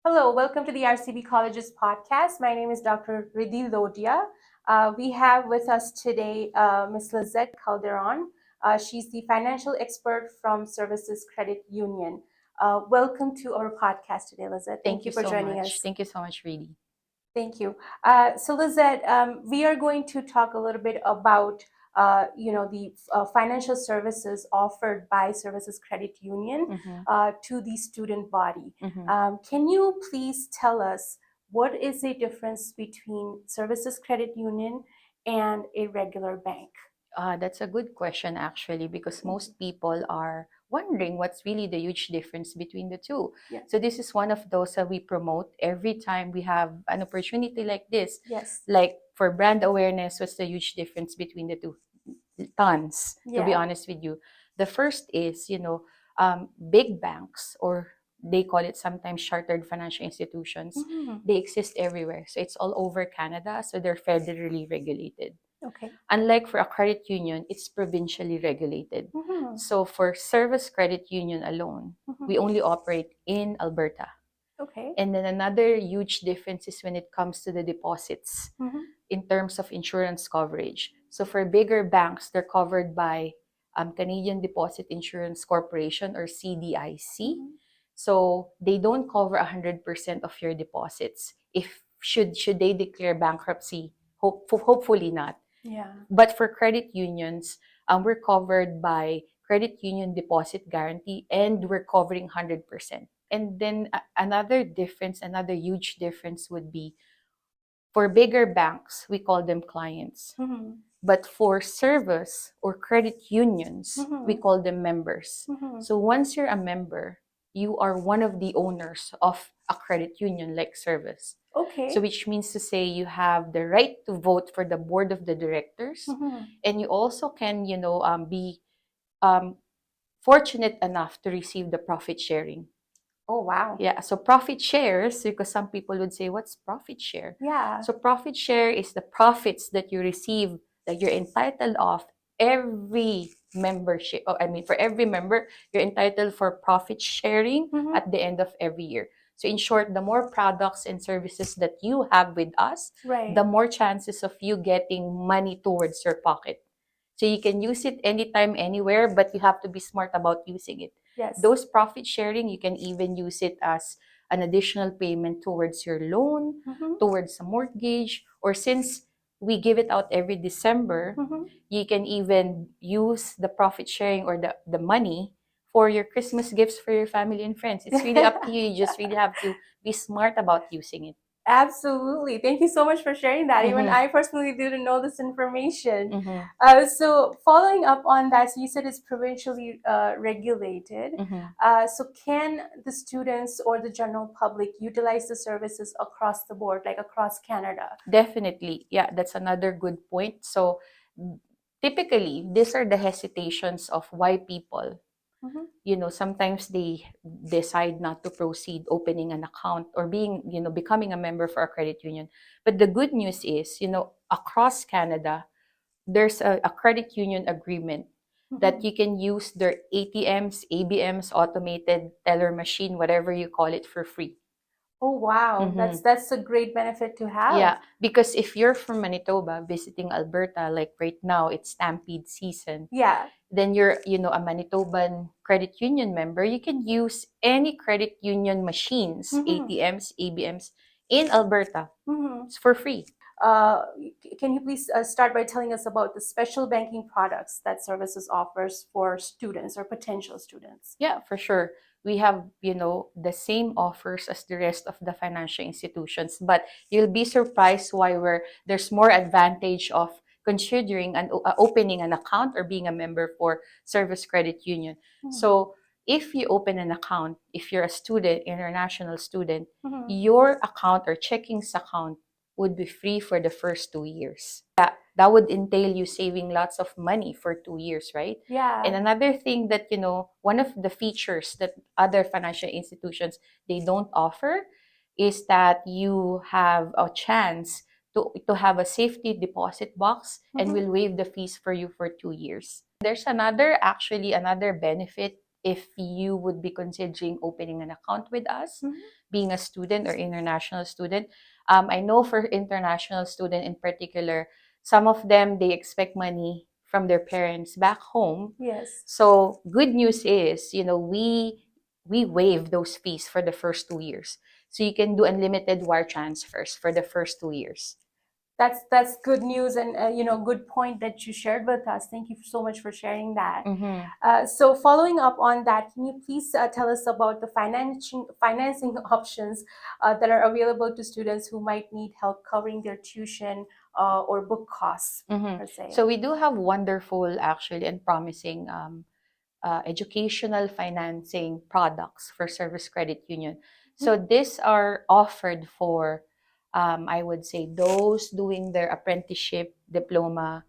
Hello, welcome to the RCB Colleges podcast. My name is Dr. Riddhi Lodia. We have with us today Ms. Lizette Calderon. She's the financial expert from Services Credit Union. Welcome to our podcast today, Lizette. Thank you for so joining much. us. Thank you so much, really. Thank you. So, Lizette, we are going to talk a little bit about the financial services offered by Services Credit Union to the student body. Can you please tell us what is the difference between Services Credit Union and a regular bank? That's a good question, actually, because most people are wondering what's really the huge difference between the two. Yeah. So this is one of those that we promote every time we have an opportunity like this. Yes. Like for brand awareness, what's the huge difference between the two? Tons, to be Yeah. honest with you. The first is, big banks, or they call it sometimes chartered financial institutions. They exist everywhere. So it's all over Canada. So they're federally regulated. Okay. Unlike for a credit union, it's provincially regulated. So for Service Credit Union alone, we only operate in Alberta. Okay. And then another huge difference is when it comes to the deposits in terms of insurance coverage. So for bigger banks, they're covered by Canadian Deposit Insurance Corporation, or CDIC. So they don't cover 100% of your deposits. If should they declare bankruptcy, hopefully not. Yeah. But for credit unions, we're covered by Credit Union Deposit Guarantee, and we're covering 100%. And then another difference, another huge difference would be for bigger banks, we call them clients. But for service or credit unions, we call them members. So once you're a member, you are one of the owners of a credit union like Service. Okay. So which means to say you have the right to vote for the board of the directors, and you also can, be fortunate enough to receive the profit sharing. Oh, wow. Yeah, so profit shares, because some people would say, what's profit share? Yeah. So profit share is the profits that you receive, that you're entitled of every membership. Oh, I mean, for every member, you're entitled for profit sharing at the end of every year. So in short, the more products and services that you have with us, Right. the more chances of you getting money towards your pocket. So you can use it anytime, anywhere, but you have to be smart about using it. Yes. Those profit sharing, you can even use it as an additional payment towards your loan, towards a mortgage, or since we give it out every December, you can even use the profit sharing or the money for your Christmas gifts for your family and friends. It's really up to you. You just really have to be smart about using it. Absolutely. Thank you so much for sharing that. Even I personally didn't know this information. So, following up on that, so you said it's provincially regulated. So, can the students or the general public utilize the services across the board, like across Canada? Definitely. Yeah, that's another good point. So, typically, these are the hesitations of why people, sometimes they decide not to proceed opening an account or becoming a member for a credit union. But the good news is, across Canada, there's a credit union agreement that you can use their ATMs, ABMs, automated teller machine, whatever you call it, for free. Oh, wow. That's a great benefit to have. Yeah, because if you're from Manitoba visiting Alberta, like right now, it's stampede season. Yeah. Then you're, a Manitoban credit union member, you can use any credit union machines, ATMs, ABMs in Alberta. It's for free. Uh, can you please start by telling us about the special banking products that Services offers for students or potential students? Yeah, for sure. We have, the same offers as the rest of the financial institutions, but you'll be surprised why there's more advantage of considering and opening an account or being a member for Service Credit Union. So if you open an account, if you're a student, international student, your account or checkings account would be free for the first 2 years. That would entail you saving lots of money for 2 years, right? Yeah. And another thing that, one of the features that other financial institutions, they don't offer is that you have a chance to have a safety deposit box, and will waive the fees for you for 2 years. There's another benefit if you would be considering opening an account with us, being a student or international student. I know for international student in particular, some of them, they expect money from their parents back home. Yes. So good news is, we waive those fees for the first 2 years. So you can do unlimited wire transfers for the first 2 years. That's good news, and good point that you shared with us. Thank you so much for sharing that. So following up on that, can you please tell us about the financing options that are available to students who might need help covering their tuition or book costs per se? So we do have wonderful, actually, and promising educational financing products for Service Credit Union. So these are offered for, I would say, those doing their apprenticeship, diploma,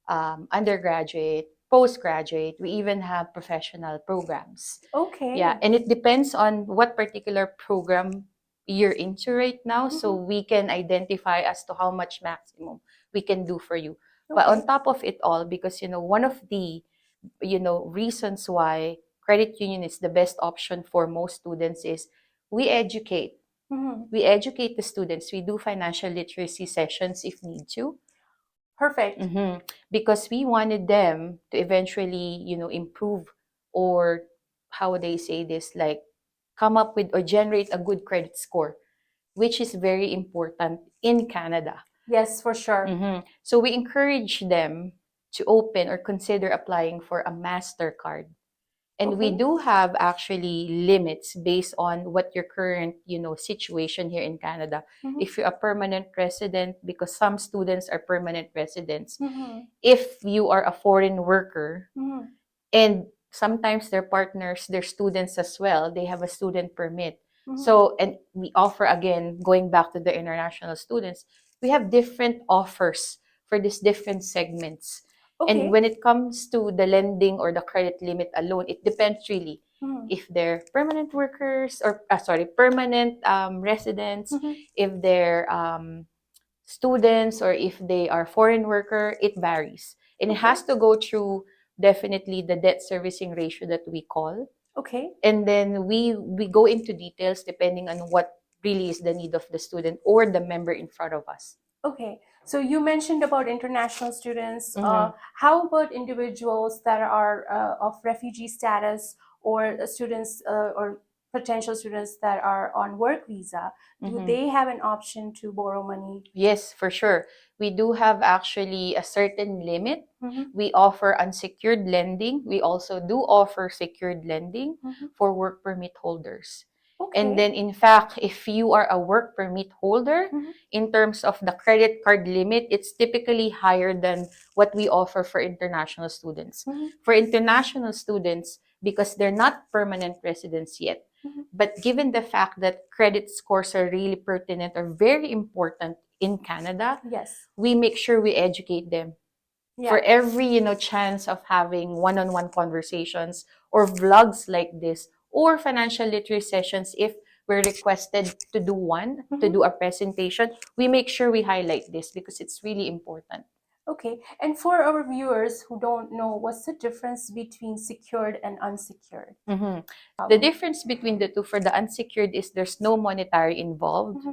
undergraduate, postgraduate. We even have professional programs. Okay. Yeah, and it depends on what particular program you're into right now. So we can identify as to how much maximum we can do for you. But on top of it all, because one of the reasons why credit union is the best option for most students is we educate. We educate the students. We do financial literacy sessions if need to. Perfect. Because we wanted them to eventually, improve, or how would they say this, like come up with or generate a good credit score, which is very important in Canada. Yes, for sure. So we encourage them to open or consider applying for a MasterCard. And we do have actually limits based on what your current, situation here in Canada. If you're a permanent resident, because some students are permanent residents. If you are a foreign worker, and sometimes their partners, their students as well, they have a student permit. So, and we offer, again, going back to the international students, we have different offers for these different segments. And when it comes to the lending or the credit limit alone, it depends really if they're permanent workers or, permanent residents, if they're students, or if they are foreign worker, it varies. And it has to go through definitely the debt servicing ratio that we call. Okay. And then we go into details depending on what really is the need of the student or the member in front of us. Okay, so you mentioned about international students. How about individuals that are of refugee status, or students or potential students that are on work visa? Do they have an option to borrow money? Yes, for sure. We do have actually a certain limit. We offer unsecured lending. We also do offer secured lending for work permit holders. And then, in fact, if you are a work permit holder, in terms of the credit card limit, it's typically higher than what we offer for international students. For international students, because they're not permanent residents yet, but given the fact that credit scores are really pertinent or very important in Canada, Yes. we make sure we educate them. For every chance of having one-on-one conversations or vlogs like this, or financial literacy sessions, if we're requested to do one, to do a presentation, we make sure we highlight this because it's really important. Okay, and for our viewers who don't know, what's the difference between secured and unsecured? The difference between the two, for the unsecured, is there's no monetary involved,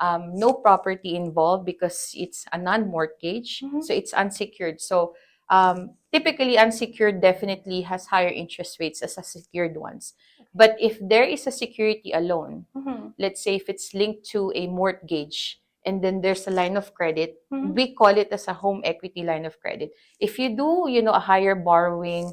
no property involved, because it's a non-mortgage, so it's unsecured. So typically, unsecured definitely has higher interest rates as a secured ones. But if there is a security alone, let's say if it's linked to a mortgage, and then there's a line of credit, we call it as a home equity line of credit. If you do, a higher borrowing,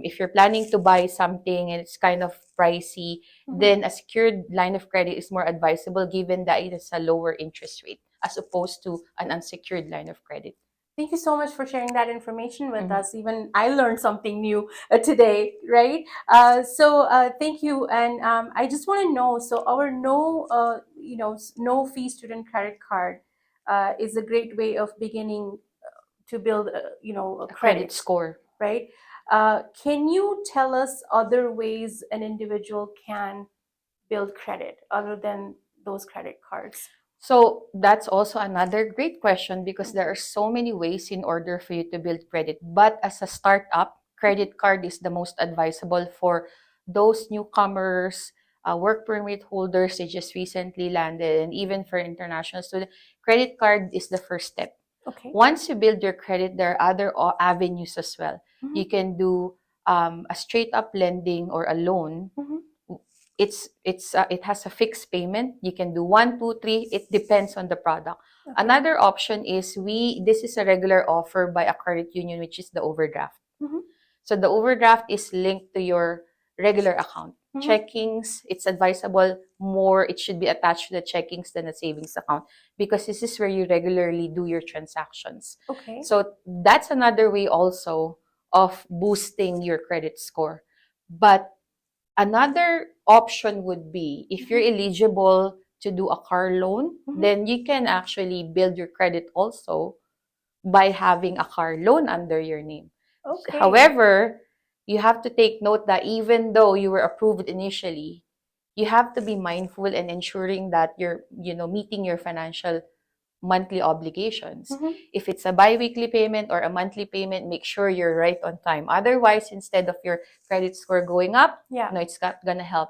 if you're planning to buy something and it's kind of pricey, then a secured line of credit is more advisable, given that it is a lower interest rate as opposed to an unsecured line of credit. Thank you so much for sharing that information with us. Even I learned something new today, right? Thank you. And I just want to know, so our no fee student credit card is a great way of beginning to build, a Credit score. right? Can you tell us other ways an individual can build credit other than those credit cards? So that's also another great question, because there are so many ways in order for you to build credit. But as a startup, credit card is the most advisable for those newcomers, work permit holders that just recently landed, and even for international students. Credit card is the first step. Okay. Once you build your credit, there are other avenues as well. You can do a straight up lending or a loan. It has a fixed payment. You can do 1, 2, 3. It depends on the product. Okay. Another option is this is a regular offer by a credit union, which is the overdraft. So the overdraft is linked to your regular account. Checkings, it's advisable more, it should be attached to the checkings than a savings account, because this is where you regularly do your transactions. Okay. So that's another way also of boosting your credit score. But another option would be, if you're eligible to do a car loan, then you can actually build your credit also by having a car loan under your name. Okay. However, you have to take note that even though you were approved initially, you have to be mindful and ensuring that you're, meeting your financial monthly obligations. If it's a bi-weekly payment or a monthly payment, make sure you're right on time. Otherwise, instead of your credit score going up, no, it's not gonna help.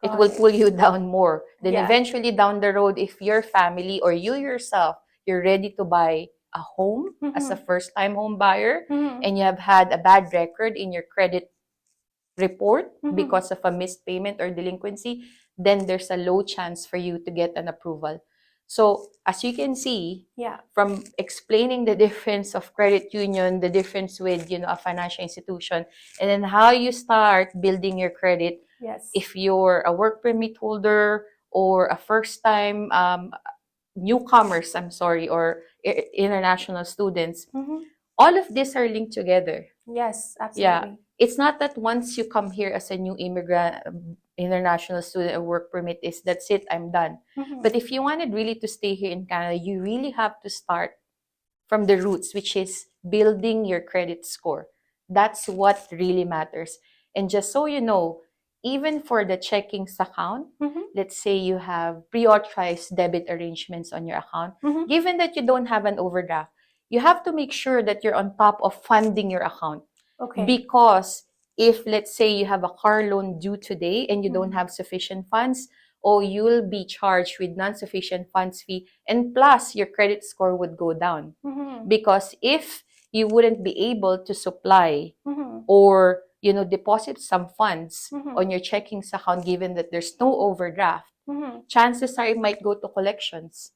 It will pull you down more. Then eventually down the road, if your family or you yourself, you're ready to buy a home as a first-time home buyer, and you have had a bad record in your credit report because of a missed payment or delinquency, then there's a low chance for you to get an approval. So as you can see, from explaining the difference of credit union, the difference with, a financial institution, and then how you start building your credit. Yes. If you're a work permit holder or a first-time newcomers, or international students, all of these are linked together. Yes, absolutely. Yeah. It's not that once you come here as a new immigrant, international student, or work permit is, that's it, I'm done. But if you wanted really to stay here in Canada, you really have to start from the roots, which is building your credit score. That's what really matters. And just so you know, even for the checkings account, let's say you have pre-authorized debit arrangements on your account, given that you don't have an overdraft, you have to make sure that you're on top of funding your account. Okay. Because if, let's say, you have a car loan due today and you don't have sufficient funds, or you'll be charged with non-sufficient funds fee, and plus your credit score would go down. Because if you wouldn't be able to supply or deposit some funds on your checkings account, given that there's no overdraft, chances are it might go to collections.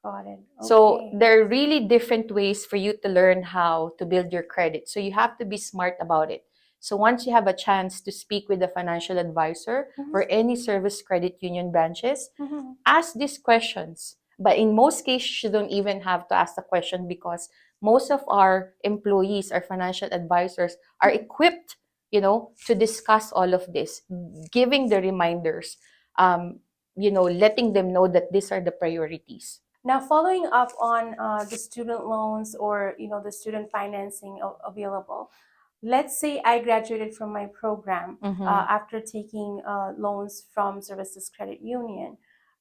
Got it. Okay. So there are really different ways for you to learn how to build your credit. So you have to be smart about it. So once you have a chance to speak with a financial advisor or any Servus credit union branches, ask these questions. But in most cases, you don't even have to ask the question, because most of our employees, our financial advisors, are equipped, to discuss all of this, giving the reminders, letting them know that these are the priorities. Now, following up on the student loans, or the student financing available, let's say I graduated from my program after taking loans from Services Credit Union.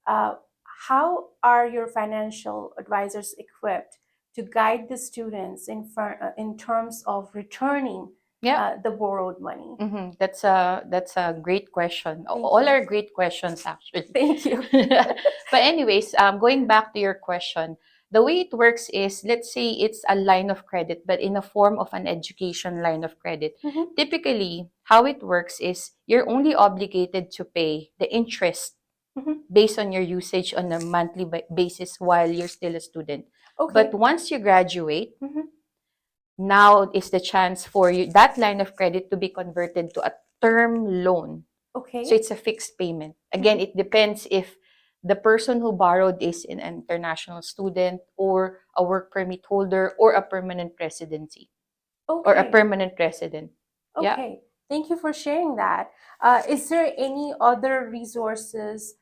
How are your financial advisors equipped to guide the students in terms of returning the borrowed money? That's a great question. All are great questions, actually. Thank you. But anyways, going back to your question, the way it works is, let's say it's a line of credit, but in a form of an education line of credit. Typically, how it works is you're only obligated to pay the interest based on your usage on a monthly basis while you're still a student. Okay. But once you graduate, now is the chance for you, that line of credit, to be converted to a term loan. Okay. So it's a fixed payment. Again, it depends if the person who borrowed is an international student or a work permit holder or a permanent residency. Okay. Or a permanent resident. Okay. Thank you for sharing that. Is there any other resources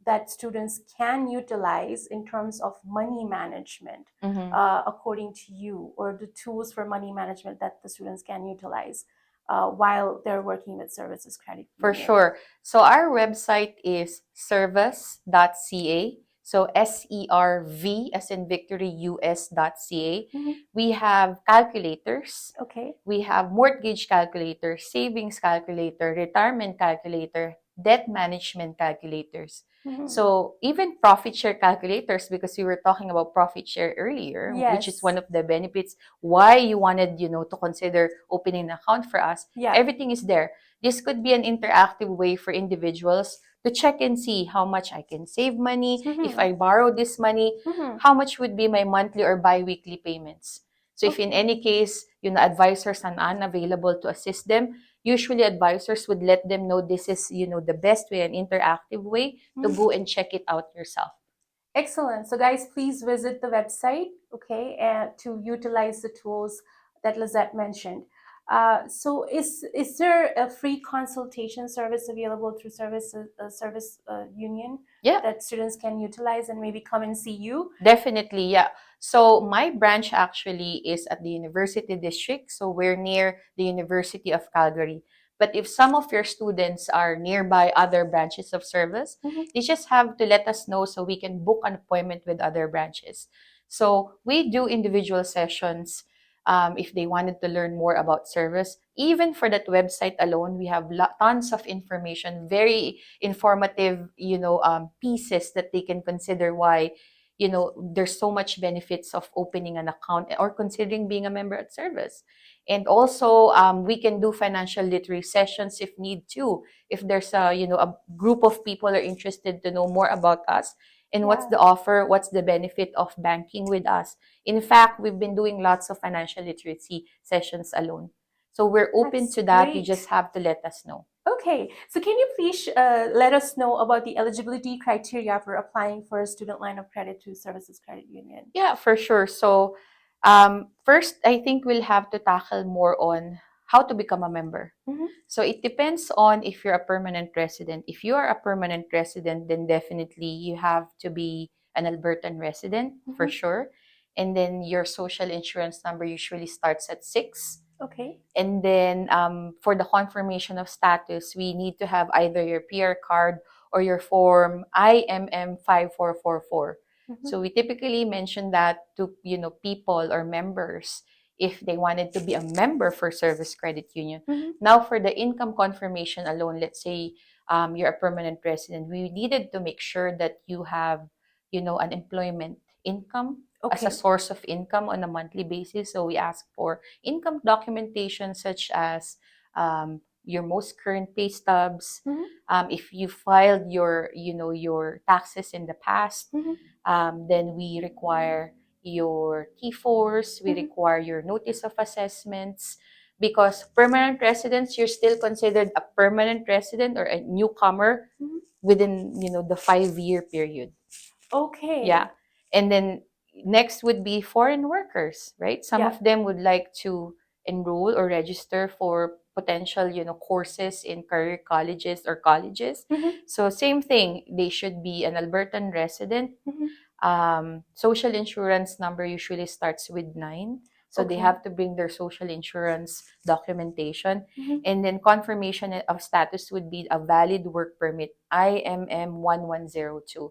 that students can utilize in terms of money management, according to you, or the tools for money management that the students can utilize while they're working with Services Credit Union? For sure. So our website is servus.ca. So SERV as in Victory US.ca. Mm-hmm. We have calculators. Okay. We have mortgage calculator, savings calculator, retirement calculator, debt management calculators. Mm-hmm. So even profit share calculators, because we were talking about profit share earlier, which is Yes. one of the benefits why you wanted, to consider opening an account for us. Yeah. Everything is there. This could be an interactive way for individuals to check and see how much I can save money. If Mm-hmm. I borrow this money, Mm-hmm. how much would be my monthly or bi-weekly payments? So if in Okay. any case, advisors are unavailable to assist them, usually advisors would let them know this is, the best way, an interactive way to Mhm. go and check it out yourself. Excellent. So, guys, please visit the website, okay, and to utilize the tools that Lizette mentioned. So, is there a free consultation service available through Service Union Yeah, that students can utilize and maybe come and see you? definitely. Yeah. So my branch actually is at the University District. So we're near the University of Calgary. But if some of your students are nearby other branches of service, Mhm. they just have to let us know so we can book an appointment with other branches. So we do individual sessions if they wanted to learn more about service. Even for that website alone, we have tons of information, very informative, pieces that they can consider why there's so much benefits of opening an account or considering being a member at Service. And also we can do financial literacy sessions if need to, if there's a group of people are interested to know more about us and what's Yeah, the offer, what's the benefit of banking with us. In fact, we've been doing lots of financial literacy sessions alone, so we're open that's to that. You just great. have to let us know. Okay, so can you please let us know about the eligibility criteria for applying for a student line of credit to Services Credit Union? Yeah, for sure. So, first, I think we'll have to tackle more on how to become a member. Mm-hmm. So, it depends on if you're a permanent resident. If you are a permanent resident, then definitely you have to be an Albertan resident for Mm-hmm. sure. And then your social insurance number usually starts at 6. Okay. And then for the confirmation of status, we need to have either your PR card or your form IMM 5444. Mm-hmm. So we typically mention that to people or members if they wanted to be a member for Service Credit Union. Mm-hmm. Now for the income confirmation alone, let's say you're a permanent resident, we needed to make sure that you have an employment income as a Okay. source of income on a monthly basis. So we ask for income documentation such as your most current pay stubs. Mm-hmm. If you filed your taxes in the past, Mm-hmm. then we require your T4s, we Mm-hmm. require your notice of assessments, because permanent residents, you're still considered a permanent resident or a newcomer Mm-hmm. within the 5-year period. Yeah. Okay. And then next would be foreign workers, right? Some Yeah. of them would like to enroll or register for potential, courses in career colleges or colleges. Mm-hmm. So same thing, they should be an Albertan resident. Mm-hmm. Social insurance number usually starts with 9. So they Okay. have to bring their social insurance documentation. Mm-hmm. And then confirmation of status would be a valid work permit, IMM 1102.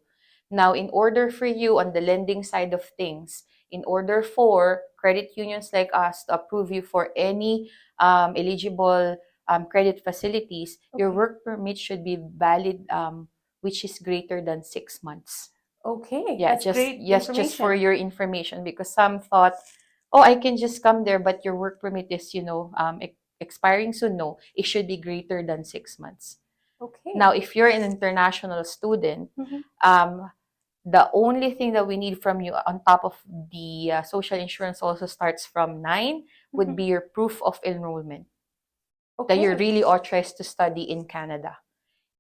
Now, in order for you on the lending side of things, in order for credit unions like us to approve you for any eligible credit facilities, your Okay. work permit should be valid, which is greater than 6 months. Okay. Yeah, That's just great yes, just for information. your information, because some thought, oh, I can just come there, but your work permit is expiring soon. No, it should be greater than 6 months. Okay. Now, if you're an international student, Mm-hmm. um, the only thing that we need from you on top of the social insurance also starts from 9 would Mm-hmm. be your proof of enrollment that you're Okay. really authorized to study in Canada.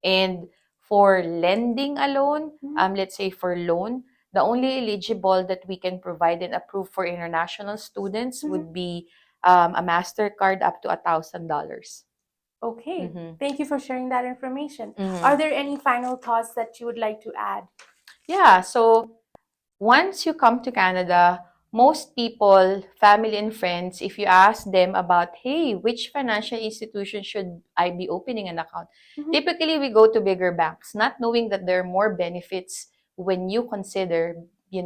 And for lending alone, Mm-hmm. let's say for loan, the only eligible that we can provide and approve for international students Mm-hmm. would be a MasterCard up to $1,000. Okay. Mm-hmm. Thank you for sharing that information. Are Mm-hmm. there any final thoughts that you would like to add? Yeah, so once you come to Canada, most people, family and friends, if you ask them about, hey, which financial institution should I be opening an account? Mm-hmm. Typically, we go to bigger banks, not knowing that there are more benefits when you consider,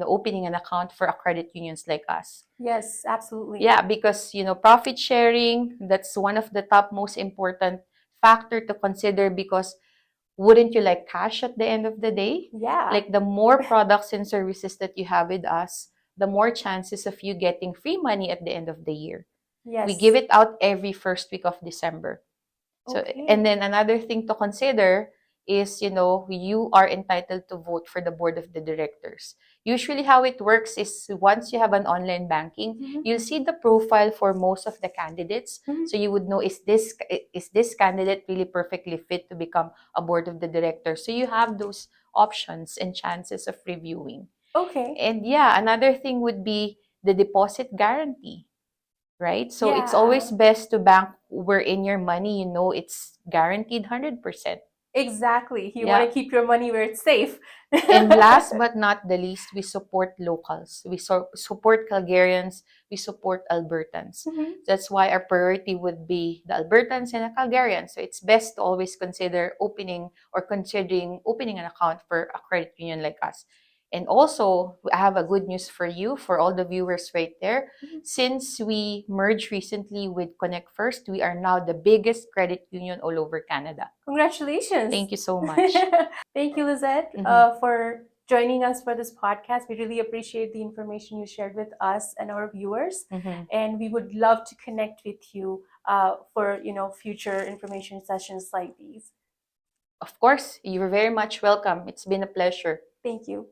opening an account for a credit unions like us. Yes, absolutely. Yeah, because, profit sharing, that's one of the top most important factor to consider, because wouldn't you like cash at the end of the day? Yeah. Like, the more products and services that you have with us, the more chances of you getting free money at the end of the year. Yes. We give it out every first week of December. So, Okay. and then another thing to consider is, you are entitled to vote for the board of the directors. Usually how it works is, once you have an online banking, you'll see the profile for most of the candidates. So you would know, is this candidate really perfectly fit to become a board of the directors? So you have those options and chances of reviewing. Okay. And yeah, another thing would be the deposit guarantee, right? So it's always best to bank wherein your money, it's guaranteed 100%. Exactly. You Yeah. want to keep your money where it's safe. And last but not the least, we support locals. We support Calgarians. We support Albertans. That's why our priority would be the Albertans and the Calgarians. So it's best to always consider considering opening an account for a credit union like us. And also, I have a good news for you, for all the viewers right there. Since we merged recently with Connect First, we are now the biggest credit union all over Canada. Congratulations. Thank you so much. Thank you, Lizette, for joining us for this podcast. We really appreciate the information you shared with us and our viewers. And we would love to connect with you for future information sessions like these. Of course, you're very much welcome. It's been a pleasure. Thank you.